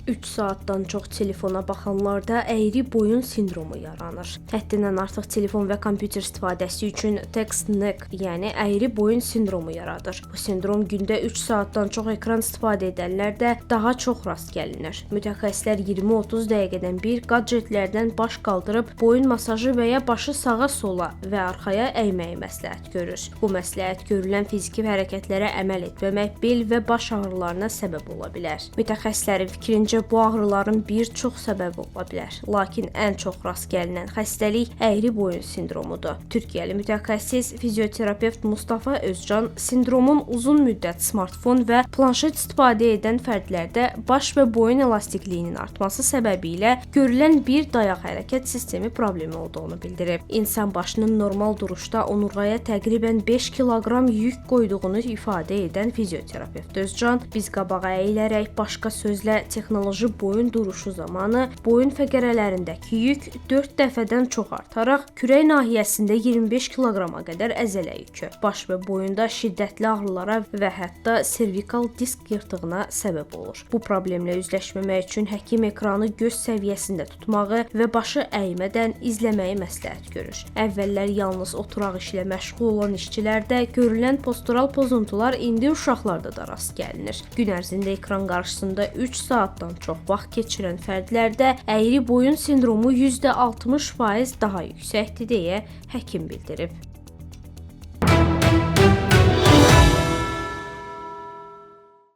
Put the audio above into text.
3 saatdan çox telefona baxanlarda əyri boyun sindromu yaranır. Həddindən artıq telefon və kompüter istifadəsi üçün text neck, yəni əyri boyun sindromu yaradır. Bu sindrom gündə 3 saatdan çox ekran istifadə edənlərdə daha çox rast gəlinir. Mütəxəssislər 20-30 dəqiqədən bir gadjetlərdən baş qaldırıb boyun masajı və ya başı sağa sola və arxaya əyməyi məsləhət görür. Bu məsləhət görülən fiziki hərəkətlərə əməl etməmək bel və baş ağrılarına səbəb ola bilər. Mütəxəssislərin fikrincə bu ağrıların bir çox səbəbi ola bilər. Lakin ən çox rast gəlinən xəstəlik əyri boyun sindromudur. Türkiyəli mütəxəssis fizioterapevt Mustafa Özcan sindromun uzun müddət smartfon və planşet istifadə edən fərdlərdə baş və boyun elastikliyinin artması səbəbilə görülən bir dayaq hərəkət sistemi problemi olduğunu bildirib. İnsan başının normal duruşda onurğaya təqribən 5 kiloqram yük qoyduğunu ifadə edən fizioterapevt Özcan, biz qabağa əyilərək, başqa sözlə texnoloji boyun duruşu zamanı boyun fəqərələrindəki yük 4 dəfədən çox artaraq kürək nahiyəsində 25 kiloqrama qədər əzələ yükü, baş və boyunda şiddətli ağrılara və hətta servikal disk yırtığına səbəb olur. Bu problemlə üzləşməmək üçün həkim ekranı göz səviyyəsində tutmağı və başı əymədən izləməyi məsləhət görür. Əvvəllər yalnız oturaq işlə məşğul olan işçilərdə görülən postural pozuntular indi uşaqlarda da rast gəlinir. Gün ərzində ekran qarşısında 3 saatdan çox vaxt keçirən fərdlərdə əyri boyun sindromu %60% daha yüksəkdir deyə həkim bildirib.